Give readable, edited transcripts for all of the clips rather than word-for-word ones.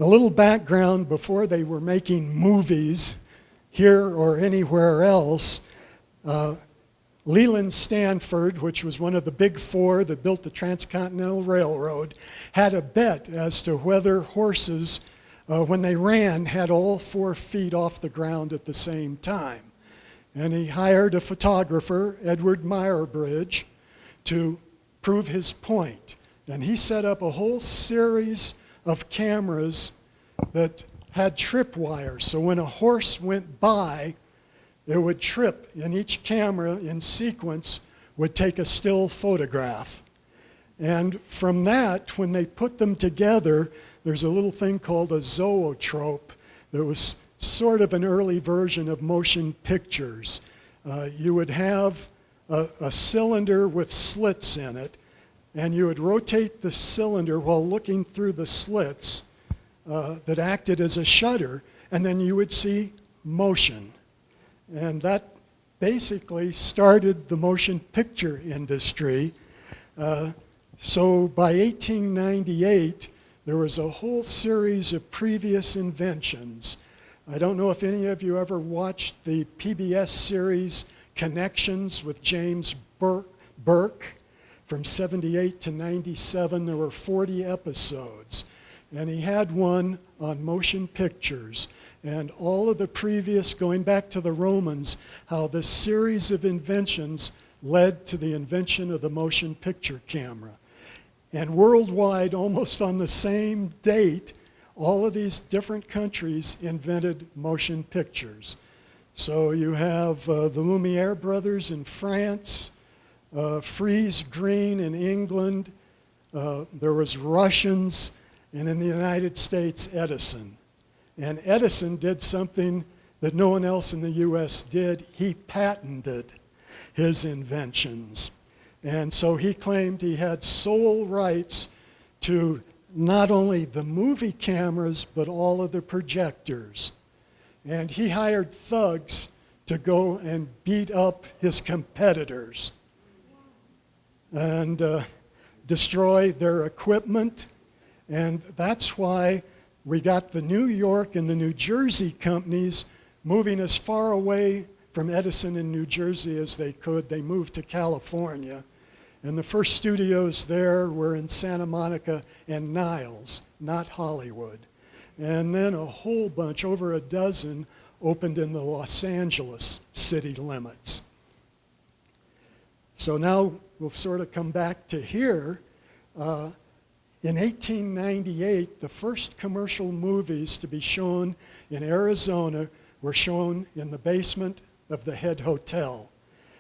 A little background: before they were making movies here or anywhere else, Leland Stanford, which was one of the big four that built the Transcontinental Railroad, had a bet as to whether horses, when they ran, had all 4 feet off the ground at the same time. And he hired a photographer, Edward Meyerabridge, to prove his point. And he set up a whole series of cameras that had tripwires. So when a horse went by, it would trip, and each camera in sequence would take a still photograph. And from that, when they put them together, there's a little thing called a zoetrope that was sort of an early version of motion pictures. You would have a cylinder with slits in it, and you would rotate the cylinder while looking through the slits that acted as a shutter, and then you would see motion. And that basically started the motion picture industry. So by 1898, there was a whole series of previous inventions. I don't know if any of you ever watched the PBS series Connections with James Burke from 78 to 97. There were 40 episodes. And he had one on motion pictures. And all of the previous, going back to the Romans, how this series of inventions led to the invention of the motion picture camera. And worldwide, almost on the same date, all of these different countries invented motion pictures. So you have the Lumiere brothers in France, Frieze Green in England, there was Russians, and in the United States, Edison. And Edison did something that no one else in the US did. He patented his inventions. And so he claimed he had sole rights to not only the movie cameras, but all of the projectors. And he hired thugs to go and beat up his competitors and destroy their equipment. And that's why we got the New York and the New Jersey companies moving as far away from Edison in New Jersey as they could. They moved to California. And the first studios there were in Santa Monica and Niles, not Hollywood. And then a whole bunch, over a dozen, opened in the Los Angeles city limits. So now we'll sort of come back to here. In 1898, the first commercial movies to be shown in Arizona were shown in the basement of the head hotel.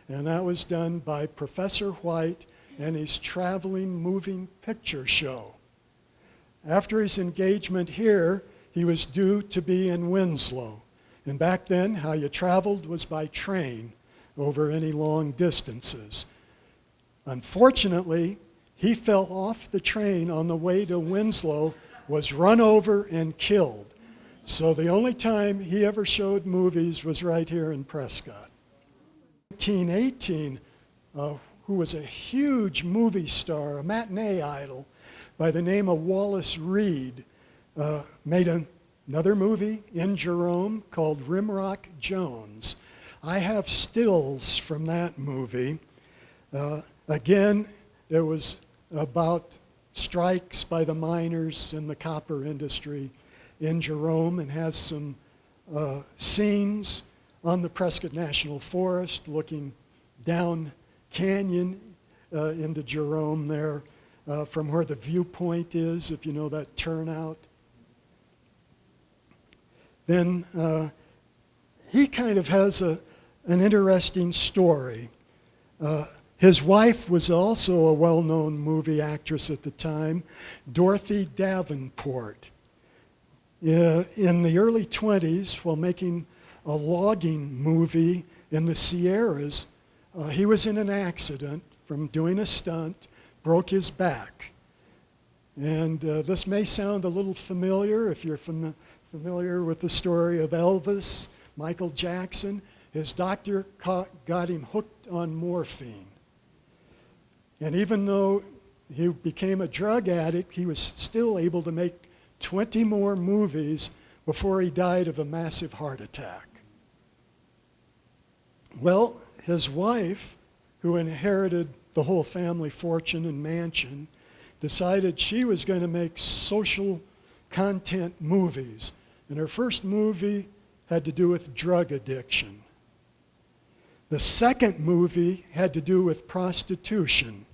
And that was done by Professor White and his traveling moving picture show. After his engagement here, he was due to be in Winslow. And back then, how you traveled was by train over any long distances. Unfortunately, he fell off the train on the way to Winslow, was run over and killed. So the only time he ever showed movies was right here in Prescott. 1918, who was a huge movie star, a matinee idol by the name of Wallace Reed, made another movie in Jerome called Rimrock Jones. I have stills from that movie. Again, it was about strikes by the miners in the copper industry in Jerome, and has some scenes on the Prescott National Forest looking down canyon into Jerome there from where the viewpoint is, if you know that turnout. Then he kind of has an interesting story. His wife was also a well-known movie actress at the time, Dorothy Davenport. In the early 20s, while making a logging movie in the Sierras, he was in an accident from doing a stunt, broke his back. And this may sound a little familiar if you're familiar with the story of Elvis, Michael Jackson. His doctor got him hooked on morphine. And even though he became a drug addict, he was still able to make 20 more movies before he died of a massive heart attack. Well, his wife, who inherited the whole family fortune and mansion, decided she was going to make social content movies. And her first movie had to do with drug addiction. The second movie had to do with prostitution.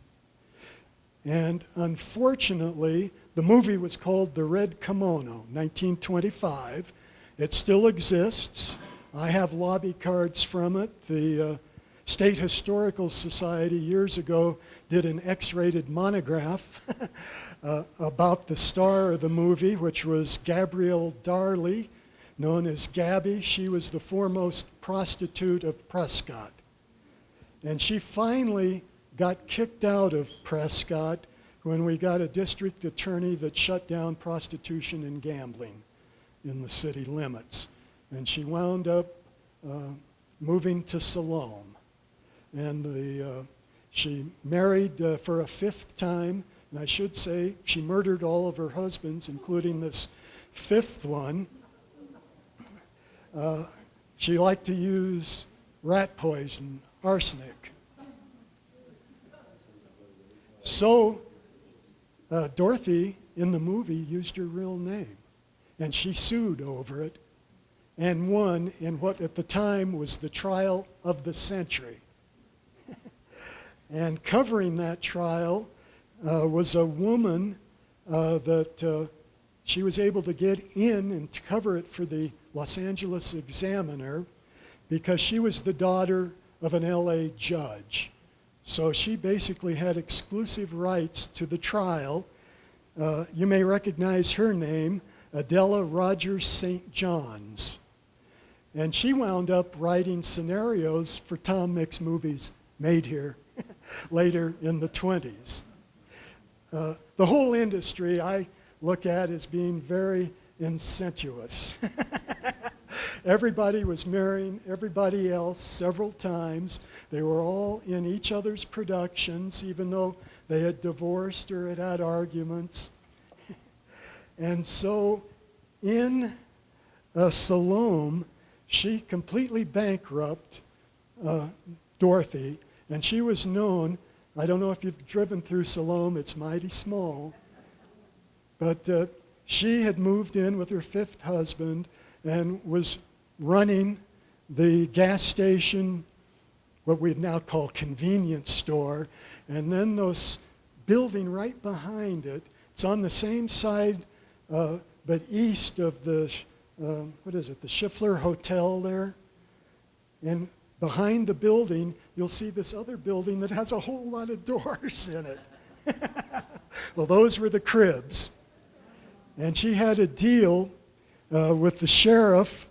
And unfortunately, the movie was called The Red Kimono, 1925. It still exists. I have lobby cards from it. The State Historical Society years ago did an X-rated monograph about the star of the movie, which was Gabrielle Darley, known as Gabby. She was the foremost prostitute of Prescott. And she finally got kicked out of Prescott when we got a district attorney that shut down prostitution and gambling in the city limits. And she wound up moving to Siloam. And she married for a fifth time, and I should say she murdered all of her husbands, including this fifth one. She liked to use rat poison, arsenic. So Dorothy, in the movie, used her real name, and she sued over it and won in what at the time was the trial of the century. And covering that trial was a woman that she was able to get in and to cover it for the Los Angeles Examiner because she was the daughter of an LA judge. So she basically had exclusive rights to the trial. You may recognize her name, Adela Rogers St. John's. And she wound up writing scenarios for Tom Mix movies made here later in the 20s. The whole industry I look at as being very incestuous. Everybody was marrying everybody else several times. They were all in each other's productions, even though they had divorced or had had arguments. And so in Siloam, she completely bankrupted Dorothy, and she was known, I don't know if you've driven through Siloam, it's mighty small, but she had moved in with her fifth husband and was running the gas station, what we now call convenience store, and then those building right behind it, it's on the same side but east of the, the Schiffler Hotel there. And behind the building, you'll see this other building that has a whole lot of doors in it. Well, those were the cribs. And she had a deal with the sheriff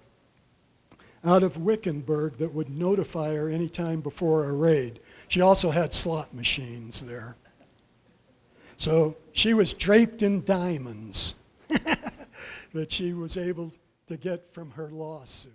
out of Wickenburg that would notify her anytime before a raid. She also had slot machines there. So she was draped in diamonds that she was able to get from her lawsuit.